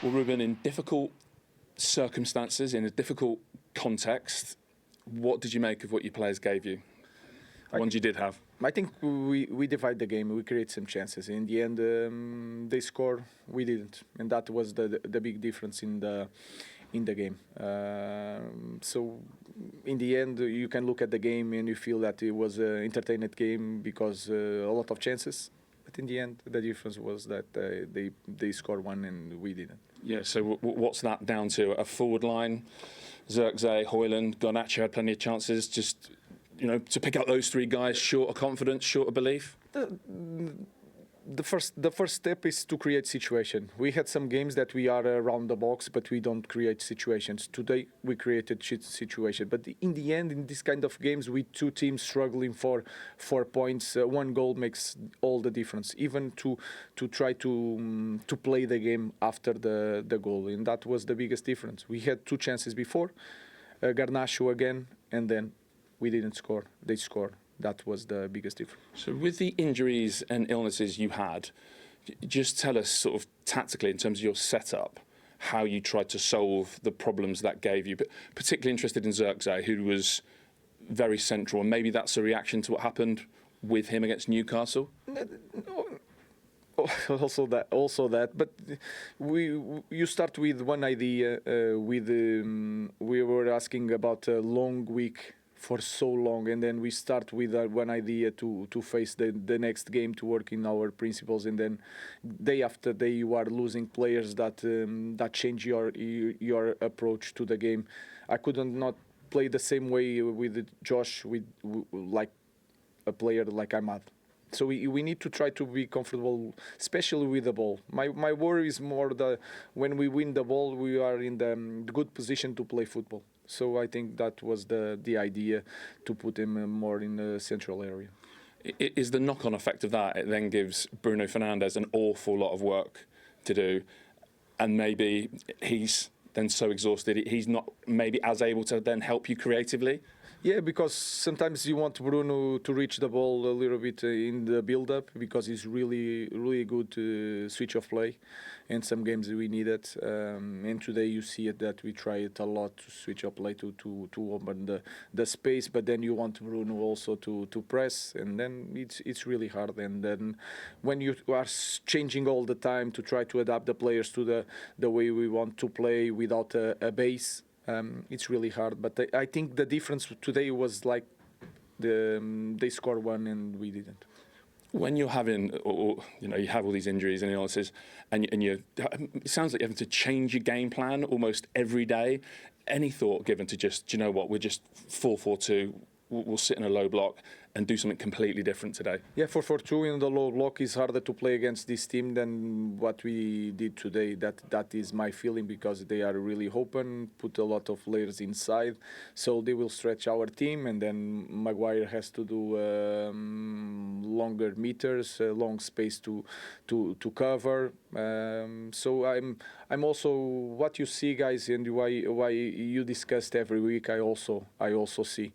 Well, Ruben, in difficult circumstances, in a difficult context, what did you make of what your players gave you? The ones you did have? I think we divide the game. We create some chances. In the end, they score. We didn't, and that was the big difference in the game. So, in the end, you can look at the game and you feel that it was an entertained game because a lot of chances. But in the end, the difference was that they scored one and we didn't. Yeah. So what's that down to? A forward line, Zirkzee, Højlund, Garnacho had plenty of chances. Just to pick out those three guys, short of confidence, short of belief. The first step is to create situation. We had some games that we are around the box, but we don't create situations. Today we created situation, but in the end, in this kind of games, with two teams struggling for 4 points, one goal makes all the difference. Even to try to play the game after the goal, and that was the biggest difference. We had two chances before, Garnacho again, and then we didn't score. They scored. That was the biggest difference. So with the injuries and illnesses you had, just tell us sort of tactically in terms of your setup, how you tried to solve the problems that gave you. But particularly interested in Zirkzee, who was very central, and maybe that's a reaction to what happened with him against Newcastle. Also that, but you start with one idea. We were asking about a long week for so long, and then we start with one idea to face the next game, to work in our principles, and then day after day you are losing players that change your approach to the game. I couldn't not play the same way with Josh, with like a player like Ahmad. So we need to try to be comfortable, especially with the ball. My worry is more that when we win the ball, we are in the good position to play football. So I think that was the idea, to put him more in the central area. Is the knock-on effect of that, it then gives Bruno Fernandes an awful lot of work to do, and maybe he's then so exhausted, he's not maybe as able to then help you creatively? Yeah, because sometimes you want Bruno to reach the ball a little bit in the build-up, because he's really good to switch off play, and some games we need it. And today you see it that we try it a lot to switch off play to open the space, but then you want Bruno also to press, and then it's really hard. And then when you are changing all the time to try to adapt the players to the way we want to play without a base, it's really hard. But I think the difference today was like they scored one and we didn't. When you're having, you have all these injuries and illnesses, and it sounds like you're having to change your game plan almost every day. Any thought given to just, do you know what, we're just 4-4-2, we'll sit in a low block and do something completely different today? Yeah, 4-4-2 in the low block is harder to play against this team than what we did today. That is my feeling, because they are really open, put a lot of layers inside, so they will stretch our team, and then Maguire has to do longer meters, long space to cover. So I'm also what you see, guys, and why you discussed every week. I also see.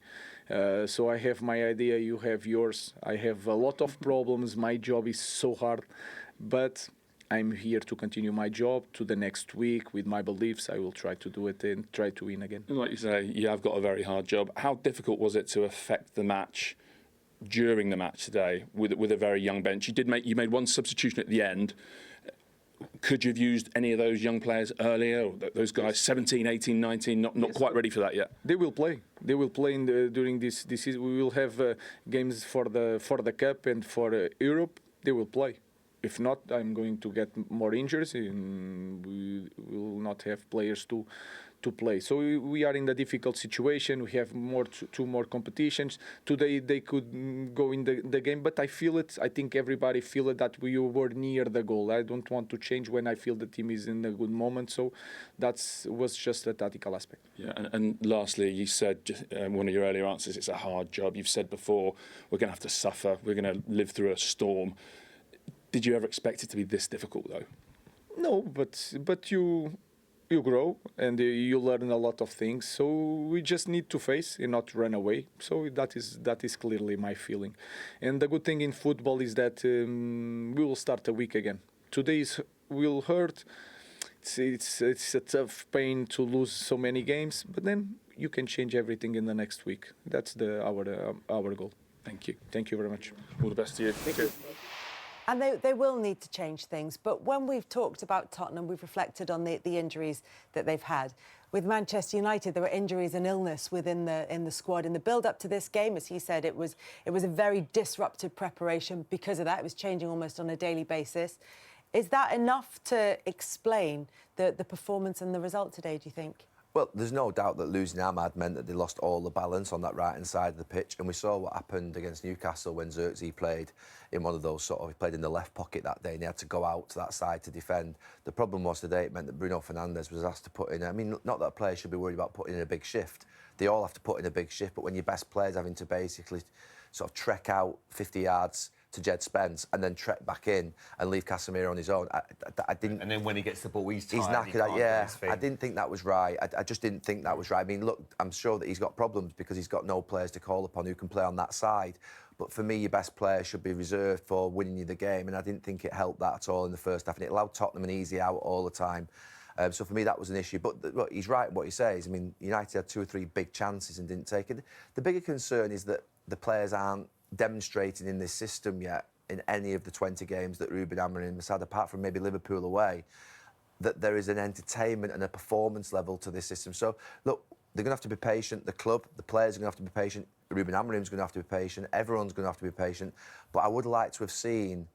So I have my idea, you have yours. I have a lot of problems. My job is so hard, but I'm here to continue my job to the next week with my beliefs. I will try to do it and try to win again. Like you say, you have got a very hard job. How difficult was it to affect the match during the match today with a very young bench? You made one substitution at the end. Could you have used any of those young players earlier? Or those guys, 17, 18, 19, not quite ready for that yet? They will play. They will play during this season. We will have games for the Cup and for Europe. They will play. If not, I'm going to get more injuries, and we will not have players to play. So we are in a difficult situation. We have two more competitions. Today they could go in the game, but I feel it. I think everybody feel it, that we were near the goal. I don't want to change when I feel the team is in a good moment. So that was just a tactical aspect. Yeah, and lastly, you said one of your earlier answers, it's a hard job. You've said before, we're going to have to suffer. We're going to live through a storm. Did you ever expect it to be this difficult, though? No, but you grow and you learn a lot of things. So we just need to face and not run away. So that is clearly my feeling. And the good thing in football is that we will start a week again. Today's will hurt. it's a tough pain to lose so many games, but then you can change everything in the next week. That's our goal. Thank you. Thank you very much. All the best to you. Thank you. And they will need to change things. But when we've talked about Tottenham, we've reflected on the injuries that they've had. With Manchester United, there were injuries and illness in the squad. In the build-up to this game, as he said, it was a very disrupted preparation because of that. It was changing almost on a daily basis. Is that enough to explain the performance and the result today, do you think? Well, there's no doubt that losing Ahmad meant that they lost all the balance on that right-hand side of the pitch, and we saw what happened against Newcastle when Xerxes played in one of those he played in the left pocket that day, and he had to go out to that side to defend. The problem was today it meant that Bruno Fernandes was asked to put in, I mean, not that a player should be worried about putting in a big shift. They all have to put in a big shift, but when your best player's having to basically sort of trek out 50 yards to Jed Spence and then trek back in and leave Casemiro on his own. I didn't. And then when he gets the ball, he's tired. He's knackered. I didn't think that was right. I just didn't think that was right. I mean, look, I'm sure that he's got problems because he's got no players to call upon who can play on that side. But for me, your best player should be reserved for winning you the game, and I didn't think it helped that at all in the first half. And it allowed Tottenham an easy out all the time. So for me, that was an issue. But look, he's right in what he says. I mean, United had 2 or 3 big chances and didn't take it. The bigger concern is that the players aren't demonstrating in this system yet, in any of the 20 games that Ruben Amorim has had, apart from maybe Liverpool away, that there is an entertainment and a performance level to this system. So, look, they're going to have to be patient. The club, the players are going to have to be patient. Ruben Amorim's going to have to be patient. Everyone's going to have to be patient. But I would like to have seen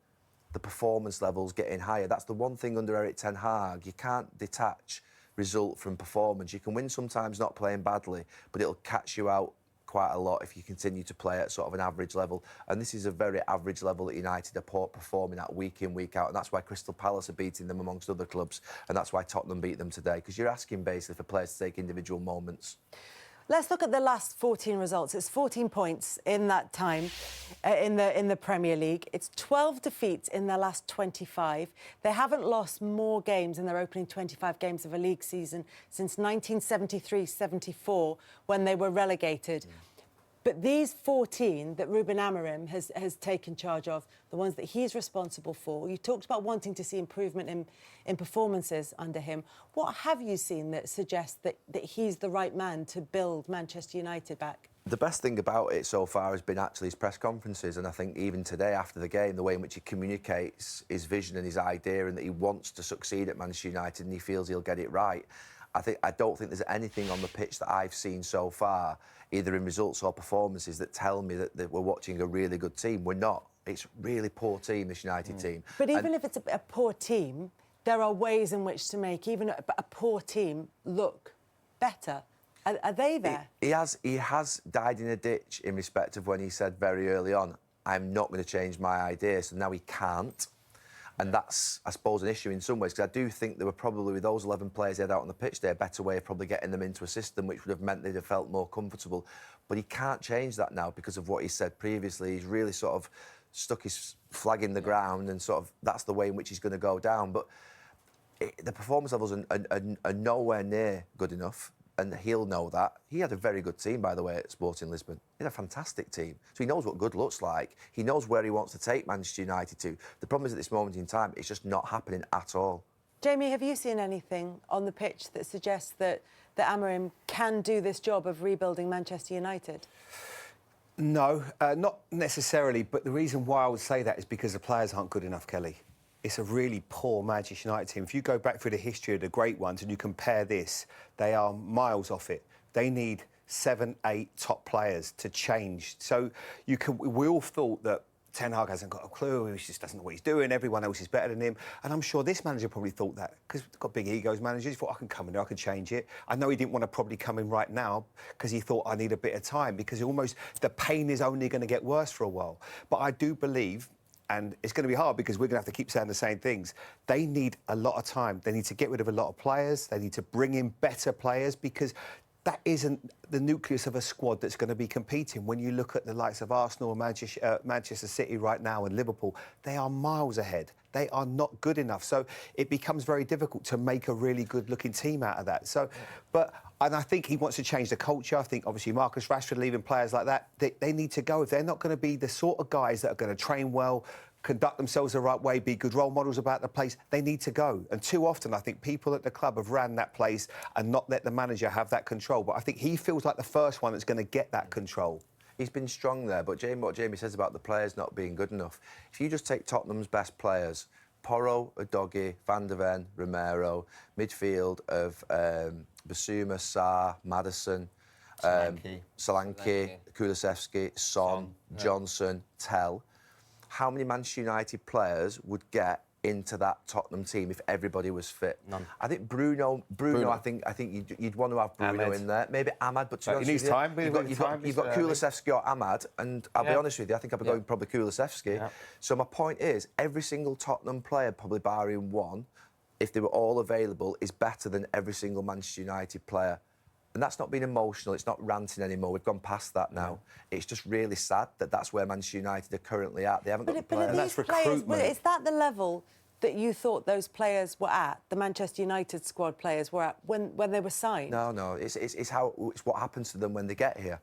the performance levels getting higher. That's the one thing under Erik ten Hag. You can't detach result from performance. You can win sometimes not playing badly, but it'll catch you out quite a lot if you continue to play at sort of an average level. And this is a very average level that United are performing at week in, week out. And that's why Crystal Palace are beating them amongst other clubs. And that's why Tottenham beat them today. Because you're asking basically for players to take individual moments. Let's look at the last 14 results. It's 14 points in that time in the Premier League. It's 12 defeats in their last 25. They haven't lost more games in their opening 25 games of a league season since 1973-74 when they were relegated. But these 14 that Ruben Amorim has taken charge of, the ones that he's responsible for, you talked about wanting to see improvement in performances under him. What have you seen that suggests that he's the right man to build Manchester United back? The best thing about it so far has been actually his press conferences, and I think even today after the game, the way in which he communicates his vision and his idea and that he wants to succeed at Manchester United and he feels he'll get it right. I don't think there's anything on the pitch that I've seen so far, either in results or performances, that tell me that we're watching a really good team. We're not. It's a really poor team, this United team. But even if it's a poor team, there are ways in which to make even a poor team look better. Are they there? He has died in a ditch in respect of when he said very early on, I'm not going to change my idea, so now he can't. And that's, I suppose, an issue in some ways, because I do think there were probably, with those 11 players he had out on the pitch there, a better way of probably getting them into a system which would have meant they'd have felt more comfortable. But he can't change that now because of what he said previously. He's really sort of stuck his flag in the ground and sort of that's the way in which he's going to go down. But the performance levels are nowhere near good enough. And he'll know that. He had a very good team, by the way, at Sporting Lisbon. He had a fantastic team. So he knows what good looks like. He knows where he wants to take Manchester United to. The problem is at this moment in time, it's just not happening at all. Jamie, have you seen anything on the pitch that suggests that Amorim can do this job of rebuilding Manchester United? No, not necessarily. But the reason why I would say that is because the players aren't good enough, Kelly. It's a really poor Manchester United team. If you go back through the history of the great ones and you compare this, they are miles off it. They need 7, 8 top players to change. So we all thought that Ten Hag hasn't got a clue, he just doesn't know what he's doing, everyone else is better than him. And I'm sure this manager probably thought that, because he's got big egos, managers. He thought, I can come in there, I can change it. I know he didn't want to probably come in right now, because he thought, I need a bit of time, because the pain is only going to get worse for a while. But I do believe, and it's going to be hard because we're going to have to keep saying the same things. They need a lot of time. They need to get rid of a lot of players. They need to bring in better players because that isn't the nucleus of a squad that's going to be competing. When you look at the likes of Arsenal and Manchester City right now and Liverpool, they are miles ahead. They are not good enough. So it becomes very difficult to make a really good-looking team out of that. So, and I think he wants to change the culture. I think, obviously, Marcus Rashford leaving players like that, they need to go. If they're not going to be the sort of guys that are going to train well, conduct themselves the right way, be good role models about the place, they need to go. And too often, I think people at the club have ran that place and not let the manager have that control. But I think he feels like the first one that's going to get that control. He's been strong there, but what Jamie says about the players not being good enough, if you just take Tottenham's best players, Porro, Udogie, Van der Ven, Romero, midfield of Basuma, Sarr, Maddison, Solanke, Kulusevski, Son, Johnson, Tell. How many Manchester United players would get into that Tottenham team if everybody was fit? None. I think Bruno. I think you'd want to have Bruno Ahmed in there. Maybe Ahmad, but to be honest he needs with you, time. You've got Kulusevski or Ahmad, and I'll be honest with you, I think I'd be going probably Kulusevski. Yeah. So my point is, every single Tottenham player, probably barring one, if they were all available, is better than every single Manchester United player. And that's not being emotional, it's not ranting anymore. We've gone past that now. It's just really sad that that's where Manchester United are currently at. They haven't got the players. But that's these players, recruitment. is that the level that you thought those players were at, the Manchester United squad players were at, when they were signed? No, it's what happens to them when they get here.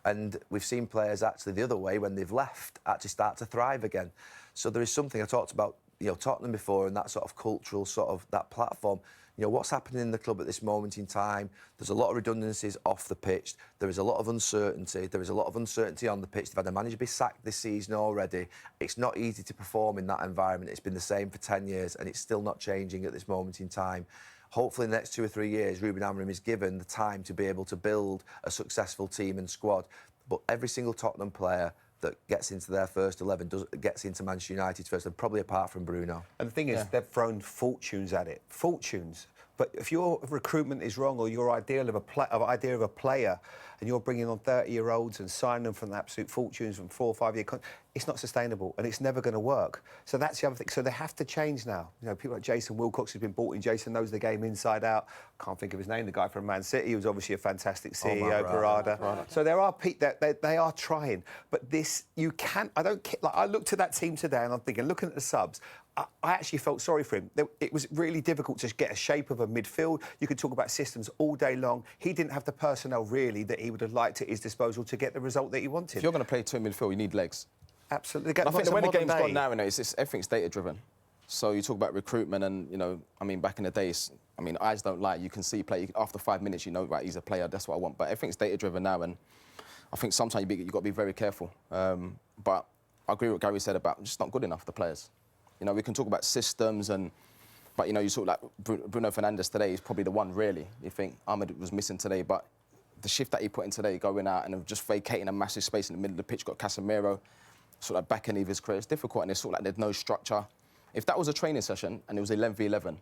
And we've seen players actually the other way, when they've left, actually start to thrive again. So there is something I talked about, Tottenham before, and that sort of cultural sort of that platform. What's happening in the club at this moment in time? There's a lot of redundancies off the pitch. There is a lot of uncertainty. There is a lot of uncertainty on the pitch. They've had a manager be sacked this season already. It's not easy to perform in that environment. It's been the same for 10 years, and it's still not changing at this moment in time. Hopefully, in the next 2 or 3 years, Ruben Amorim is given the time to be able to build a successful team and squad. But every single Tottenham player that gets into their first 11 gets into Manchester United first, and probably apart from Bruno. And the thing is, they've thrown fortunes at it. Fortunes. But if your recruitment is wrong, or your idea of a player, and you're bringing on 30-year-olds and signing them from absolute fortunes from 4 or 5 year contracts, it's not sustainable, and it's never going to work. So that's the other thing. So they have to change now. People like Jason Wilcox who's been bought in. Jason knows the game inside out. Can't think of his name. The guy from Man City, who's obviously a fantastic CEO, Parada. So there are people that they are trying, but this you can't. I looked at that team today, and I'm thinking, looking at the subs, I actually felt sorry for him. It was really difficult to get a shape of a midfield. You could talk about systems all day long. He didn't have the personnel, really, that he would have liked at his disposal to get the result that he wanted. If you're going to play two midfield, you need legs. Absolutely. I think the way the game's gone now, everything's data-driven. So you talk about recruitment and, back in the days, eyes don't lie. You can see play. After 5 minutes, right, he's a player, that's what I want. But everything's data-driven now, and I think sometimes you've got to be very careful. But I agree with what Gary said about just not good enough, the players. We can talk about systems, but you sort of like Bruno Fernandes today is probably the one, really. You think Ahmed was missing today, but the shift that he put in today, going out and just vacating a massive space in the middle of the pitch, got Casemiro, sort of back end of his career, it's difficult, and it's sort of like there's no structure. If that was a training session and it was 11v11,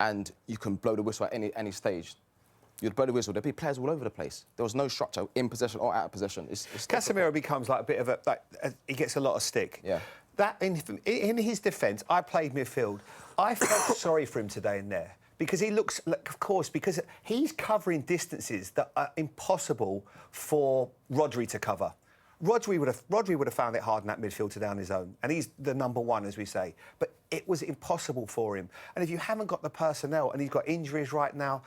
and you can blow the whistle at any stage, you'd blow the whistle, there'd be players all over the place. There was no structure, in possession or out of possession. It's Casemiro becomes like a bit of he gets a lot of stick. Yeah. That in his defence, I played midfield. I felt sorry for him today and there, because he looks, of course, because he's covering distances that are impossible for Rodri to cover. Rodri would have found it hard in that midfield today on his own, and he's the number one, as we say. But it was impossible for him. And if you haven't got the personnel, and he's got injuries right now,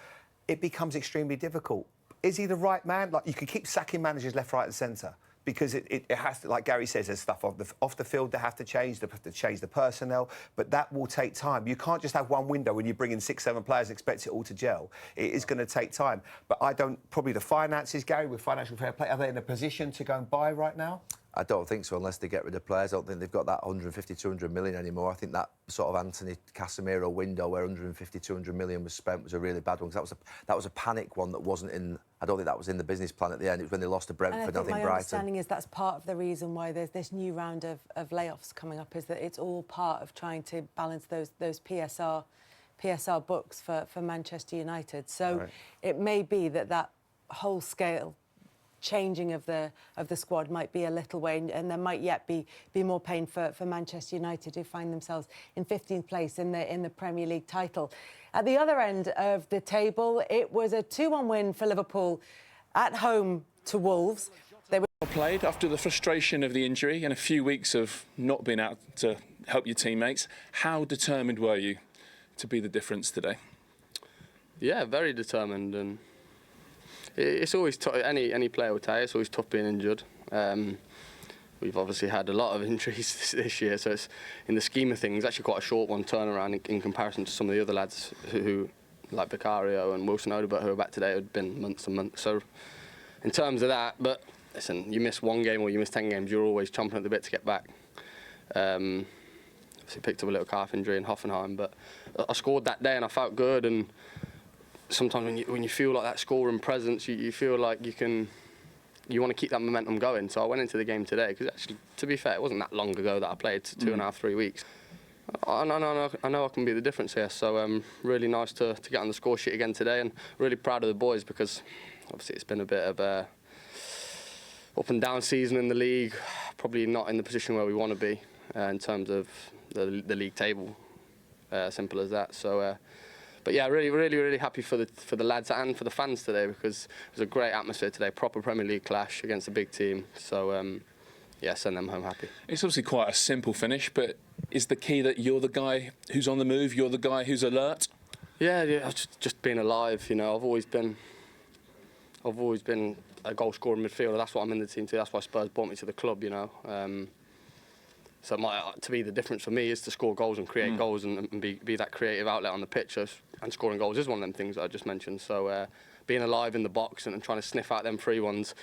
it becomes extremely difficult. Is he the right man? Like, you could keep sacking managers left, right, and centre, because it has to, like Gary says, there's stuff off the field they have to change. They have to change the personnel, but that will take time. You can't just have one window when you bring in 6, 7 players and expect it all to gel. It is going to take time. But probably the finances, Gary, with financial fair play, are they in a position to go and buy right now? I don't think so, unless they get rid of players. I don't think they've got that 150, 200 million anymore. I think that sort of Anthony Casemiro window where 150, 200 million was spent was a really bad one, because that was a panic one that wasn't in. I don't think that was in the business plan at the end. It was when they lost to Brentford, and I think Brighton. my understanding is that's part of the reason why there's this new round of layoffs coming up, is that it's all part of trying to balance those PSR books for Manchester United. So right. It may be that whole scale changing of the squad might be a little way, and there might yet be more pain for Manchester United, who find themselves in 15th place in the Premier League title. At the other end of the table, it was a 2-1 win for Liverpool at home to Wolves. They were played after the frustration of the injury and a few weeks of not being out to help your teammates. How determined were you to be the difference today? Yeah, very determined, and it's always tough. Any player will tell you it's always tough being injured. We we've obviously had a lot of injuries this year, so it's, in the scheme of things, actually quite a short one turnaround in comparison to some of the other lads who like Vicario and Wilson Odobert, who are back today, had been months and months. So in terms of that, but listen, you miss one game or you miss 10 games, you're always chomping at the bit to get back. Obviously picked up a little calf injury in Hoffenheim, but I scored that day and I felt good. And sometimes when you feel like that scoring presence, you feel like you want to keep that momentum going. So I went into the game today because actually, to be fair, it wasn't that long ago that I played, 2.5, 3 weeks. I know I can be the difference here. So really nice to get on the score sheet again today, and really proud of the boys because obviously it's been a bit of a up and down season in the league. Probably not in the position where we want to be in terms of the league table. Simple as that. So. But yeah, really happy for the lads and for the fans today because it was a great atmosphere today. Proper Premier League clash against a big team. So yeah, send them home happy. It's obviously quite a simple finish, but is the key that you're the guy who's on the move? You're the guy who's alert? Yeah, just being alive. You know, I've always been a goal scoring midfielder. That's what I'm in the team to. That's why Spurs brought me to the club. You know. So to me, the difference for me is to score goals and create goals and be that creative outlet on the pitch. And scoring goals is one of them things that I just mentioned. So being alive in the box and trying to sniff out them free ones,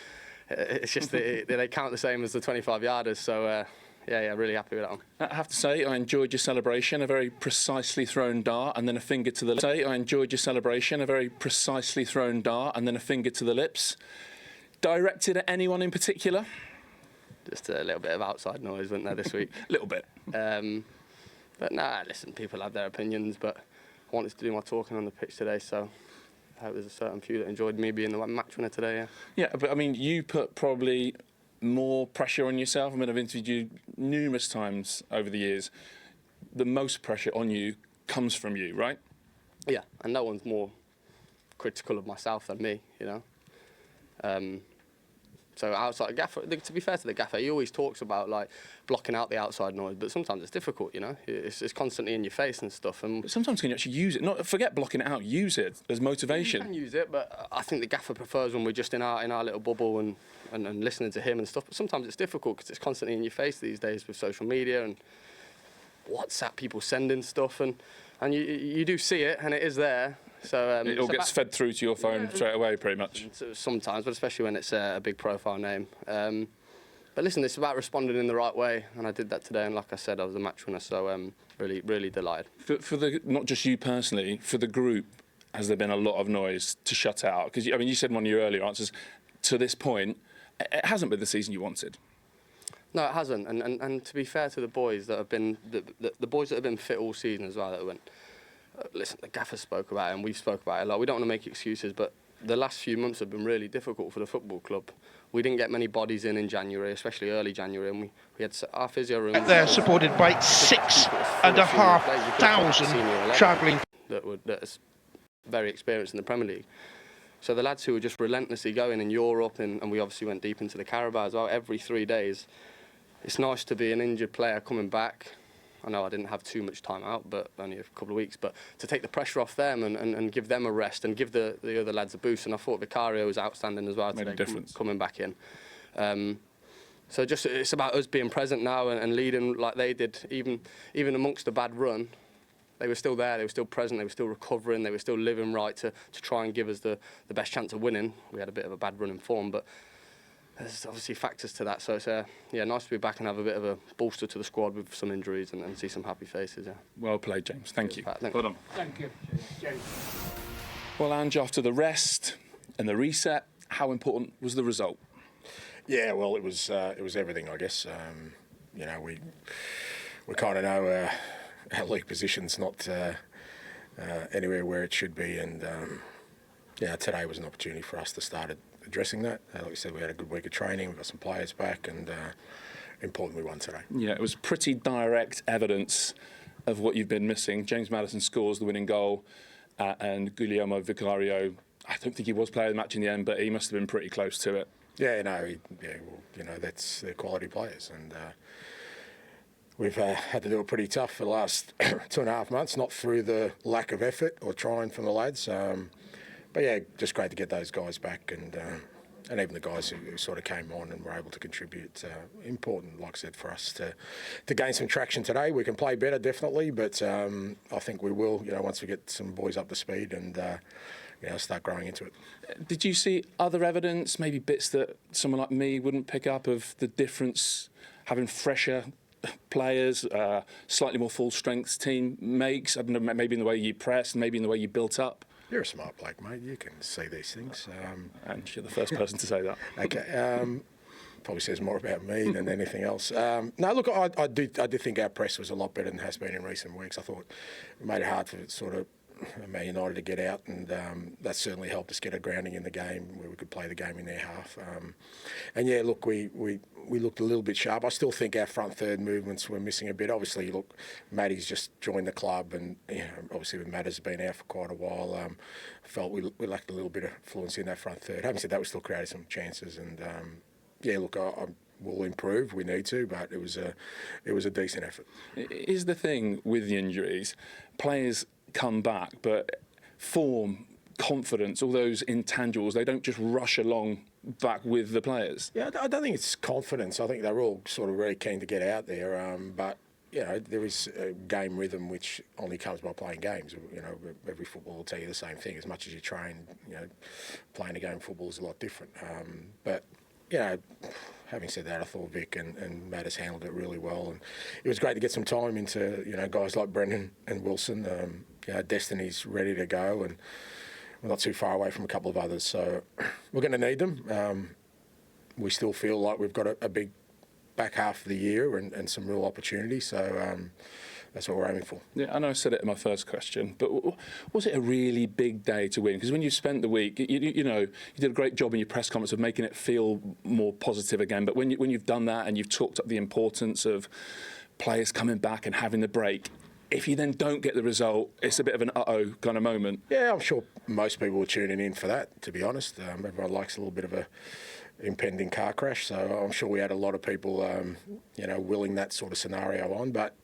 it's just they count the same as the 25-yarders. So yeah, really happy with that one. I have to say, I enjoyed your celebration, a very precisely thrown dart and then a finger to the lips. I enjoyed your celebration, a very precisely thrown dart and then a finger to the lips. Directed at anyone in particular? Just a little bit of outside noise, wasn't there, this week? Little bit. But nah, listen, people have their opinions, but I wanted to do my talking on the pitch today, so I hope there's a certain few that enjoyed me being the match winner today, yeah. Yeah, but I mean, you put probably more pressure on yourself. I mean, I've interviewed you numerous times over the years. The most pressure on you comes from you, right? Yeah, and no one's more critical of myself than me, you know. So outside gaffer, to be fair to the gaffer, he always talks about like blocking out the outside noise, but sometimes it's difficult, you know. It's constantly in your face and stuff. And but sometimes can you actually use it? Not forget blocking it out. Use it as motivation. You can use it, but I think the gaffer prefers when we're just in our little bubble and listening to him and stuff. But sometimes it's difficult because it's constantly in your face these days with social media and WhatsApp people sending stuff, and you do see it and it is there. So it all gets fed through to your phone straight away, pretty much. Sometimes, but especially when it's a big profile name. But listen, it's about responding in the right way, and I did that today. And like I said, I was a match winner, so really delighted. For the not just you personally, for the group, has there been a lot of noise to shut out? Because I mean, you said in one of your earlier answers, to this point, it hasn't been the season you wanted. No, it hasn't. And to be fair to the boys that have been the boys that have been fit all season as well, that went. Listen, the gaffer spoke about it and we've spoke about it a lot. We don't want to make excuses, but the last few months have been really difficult for the football club. We didn't get many bodies in January, especially early January, and we had our physio room. They're supported by 6,500 travelling. That's very experienced in the Premier League. So the lads who were just relentlessly going in Europe, and we obviously went deep into the Carabao as well, every 3 days. It's nice to be an injured player coming back. I know I didn't have too much time out, but only a couple of weeks. But to take the pressure off them and give them a rest and give the other lads a boost. And I thought Vicario was outstanding as well today, coming back in. So just it's about us being present now and leading like they did. Even amongst the bad run, they were still there. They were still present. They were still recovering. They were still living right to try and give us the best chance of winning. We had a bit of a bad run in form, but there's obviously factors to that, so it's nice to be back and have a bit of a bolster to the squad with some injuries and see some happy faces. Yeah. Well played, James. Thank you. Well done. Thank you, James. Well, Ange, after the rest and the reset, how important was the result? Yeah, well, it was everything, I guess. You know, we kind of know our league position's not anywhere where it should be, and today was an opportunity for us to start addressing that. Like we said, we had a good week of training, we got some players back, and important we won today. Yeah, it was pretty direct evidence of what you've been missing. James Maddison scores the winning goal, and Guillermo Vicario, I don't think he was player of the match in the end, but he must have been pretty close to it. Yeah, they're quality players, and we've had to do it pretty tough for the last 2.5 months, not through the lack of effort or trying from the lads. But yeah, just great to get those guys back and even the guys who sort of came on and were able to contribute. Important, like I said, for us to gain some traction today. We can play better, definitely, but I think we will, once we get some boys up to speed and start growing into it. Did you see other evidence, maybe bits that someone like me wouldn't pick up, of the difference having fresher players, slightly more full-strength team makes? I don't know, maybe in the way you pressed, maybe in the way you built up? You're a smart bloke, mate. You can see these things. And you're the first person to say that. Okay. Probably says more about me than anything else. No, look, I did think our press was a lot better than it has been in recent weeks. I thought it made it hard for sort of Man United to get out, and that certainly helped us get a grounding in the game where we could play the game in their half. And yeah, look, we looked a little bit sharp. I still think our front third movements were missing a bit. Obviously, look, Maddie's just joined the club, and obviously with Maddison has been out for quite a while. I felt we lacked a little bit of fluency in that front third. Having said that, we still created some chances, and yeah, look, we'll improve. We need to, but it was a decent effort. Is the thing with the injuries, players come back, but form, confidence, all those intangibles, they don't just rush along back with the players? Yeah, I don't think it's confidence. I think they're all sort of very keen to get out there, but there is a game rhythm which only comes by playing games. Every football will tell you the same thing. As much as you train, playing a game of football is a lot different. But having said that, I thought Vic and Maddis handled it really well, and it was great to get some time into guys like Brendan and Wilson. Destiny's ready to go, and we're not too far away from a couple of others, so we're going to need them. We still feel like we've got a big back half of the year and some real opportunity, so that's what we're aiming for. Yeah, I know I said it in my first question, but was it a really big day to win? Because when you spent the week, you did a great job in your press conference of making it feel more positive again. But when you've done that and you've talked up the importance of players coming back and having the break, if you then don't get the result, it's a bit of an uh-oh kind of moment. Yeah, I'm sure most people were tuning in for that, to be honest. Everyone likes a little bit of a impending car crash, so I'm sure we had a lot of people, willing that sort of scenario on. But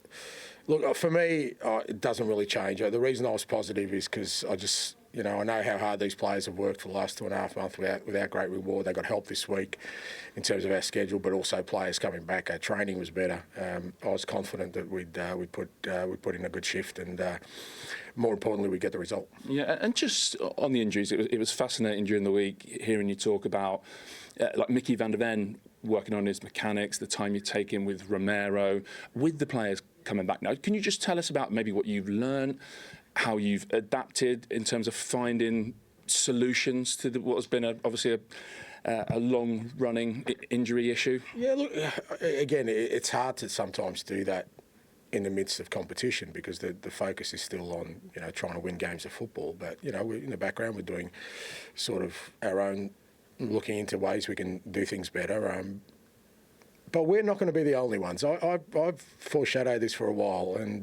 look, for me, it doesn't really change. The reason I was positive is because I just, I know how hard these players have worked for the last 2.5 months without great reward. They got help this week in terms of our schedule, but also players coming back. Our training was better. I was confident that we'd put in a good shift, and more importantly, we'd get the result. Yeah, and just on the injuries, it was fascinating during the week hearing you talk about like Mickey van der Ven working on his mechanics, the time you're taking with Romero, with the players coming back now. Can you just tell us about maybe what you've learned, how you've adapted in terms of finding solutions to what has been obviously a long-running injury issue? Yeah, look, again, it's hard to sometimes do that in the midst of competition because the focus is still on trying to win games of football. But we're in the background, we're doing sort of our own, looking into ways we can do things better. But we're not going to be the only ones. I've foreshadowed this for a while, and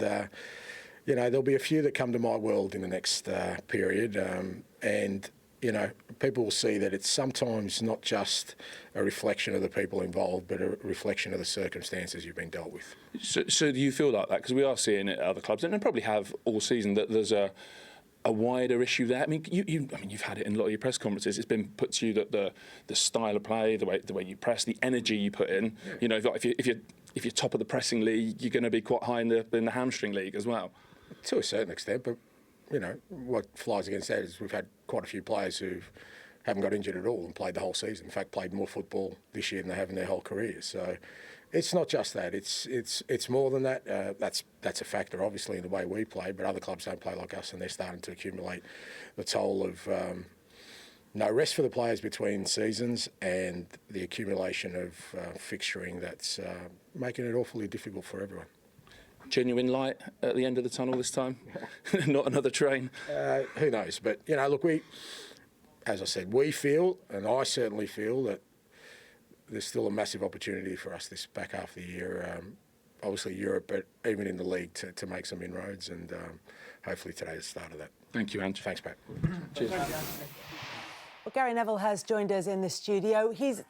there'll be a few that come to my world in the next period, and people will see that it's sometimes not just a reflection of the people involved, but a reflection of the circumstances you've been dealt with. So do you feel like that? Because we are seeing it at other clubs, and probably have all season, that there's a wider issue there. I mean, you've had it in a lot of your press conferences. It's been put to you that the style of play, the way you press, the energy you put in. Yeah. If you're top of the pressing league, you're going to be quite high in the hamstring league as well. To a certain extent, but what flies against that is we've had quite a few players who haven't got injured at all and played the whole season. In fact, played more football this year than they have in their whole careers. So it's not just that. It's more than that. That's a factor, obviously, in the way we play. But other clubs don't play like us, and they're starting to accumulate the toll of no rest for the players between seasons and the accumulation of fixturing that's making it awfully difficult for everyone. Genuine light at the end of the tunnel this time? Not another train? Who knows? But, look, as I said, we feel, and I certainly feel, that there's still a massive opportunity for us this back half of the year, obviously Europe, but even in the league to make some inroads, and hopefully today's the start of that. Thank you, Ange. Thanks, Pat. Cheers. Well, Gary Neville has joined us in the studio. He's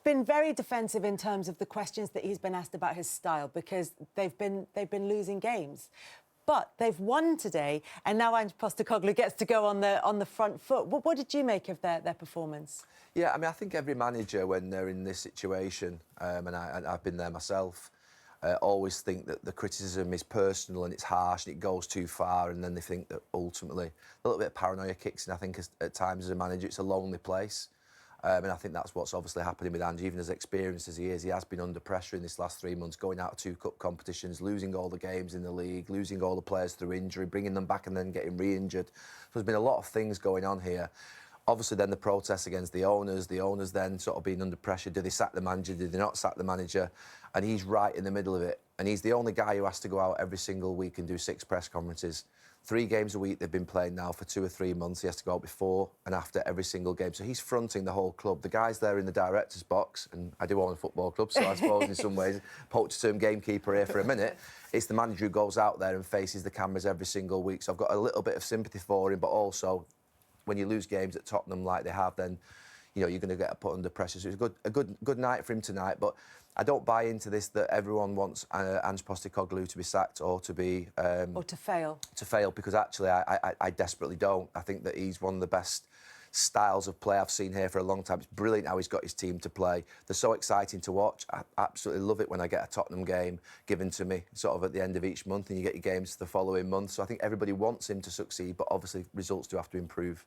been very defensive in terms of the questions that he's been asked about his style, because they've been losing games. But they've won today, and now Ange Postecoglou gets to go on the front foot. What did you make of their performance? Yeah, I mean, I think every manager, when they're in this situation, and I've been there myself, always think that the criticism is personal and it's harsh and it goes too far, and then they think that ultimately a little bit of paranoia kicks in. I think at times as a manager, it's a lonely place. And I think that's what's obviously happening with Ange. Even as experienced as he is, he has been under pressure in this last 3 months, going out of 2 cup competitions, losing all the games in the league, losing all the players through injury, bringing them back and then getting re-injured. So there's been a lot of things going on here. Obviously, then the protests against the owners then sort of being under pressure. Do they sack the manager? Do they not sack the manager? And he's right in the middle of it. And he's the only guy who has to go out every single week and do 6 press conferences. 3 games a week they've been playing now for 2 or 3 months. He has to go out before and after every single game. So he's fronting the whole club. The guy's there in the director's box, and I do own a football club, so I suppose in some ways, poacher-term gamekeeper here for a minute. It's the manager who goes out there and faces the cameras every single week. So I've got a little bit of sympathy for him, but also when you lose games at Tottenham like they have, then you're going to get put under pressure. So it was a good night for him tonight. But I don't buy into this that everyone wants Ange Postecoglou to be sacked or to be... or to fail. To fail, because actually I desperately don't. I think that he's one of the best styles of play I've seen here for a long time. It's brilliant how he's got his team to play. They're so exciting to watch. I absolutely love it when I get a Tottenham game given to me sort of at the end of each month, and you get your games the following month. So I think everybody wants him to succeed, but obviously results do have to improve.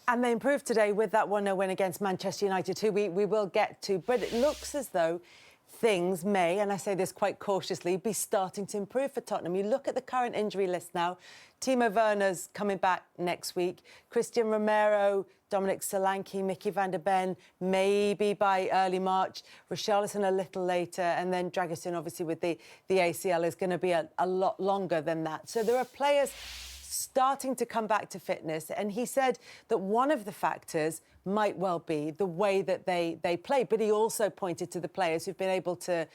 And they improved today with that 1-0 win against Manchester United, who we will get to. But it looks as though things may, and I say this quite cautiously, be starting to improve for Tottenham. You look at the current injury list now. Timo Werner's coming back next week. Christian Romero, Dominic Solanke, Mickey van der Ben, maybe by early March. Richarlison a little later. And then Dragusin, obviously, with the ACL, is going to be a lot longer than that. So there are players starting to come back to fitness, and he said that one of the factors might well be the way that they play. But he also pointed to the players who've been able to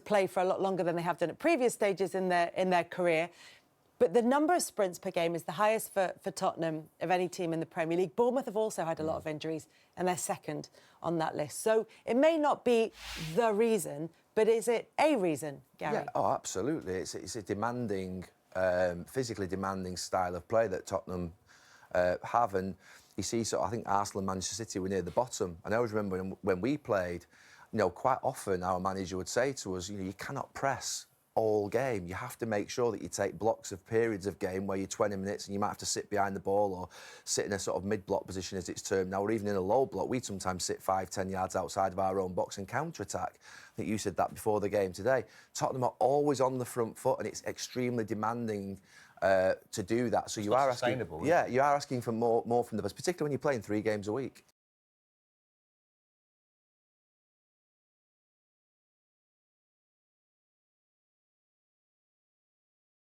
play for a lot longer than they have done at previous stages in their career. But the number of sprints per game is the highest for Tottenham of any team in the Premier League. Bournemouth have also had a lot of injuries, and they're second on that list. So it may not be the reason, but is it a reason, Gary? Yeah, oh, absolutely. It's a demanding, physically demanding style of play that Tottenham have. And you see, I think Arsenal and Manchester City were near the bottom. And I always remember when we played, quite often our manager would say to us, you cannot press all game. You have to make sure that you take blocks of periods of game where you're 20 minutes and you might have to sit behind the ball or sit in a sort of mid-block position as it's termed now, or even in a low block. We'd sometimes sit 5-10 yards outside of our own box and counter-attack. I think you said that before the game today. Tottenham are always on the front foot, and it's extremely demanding to do that. So you are asking, you are asking for more from the best, particularly when you're playing 3 games a week.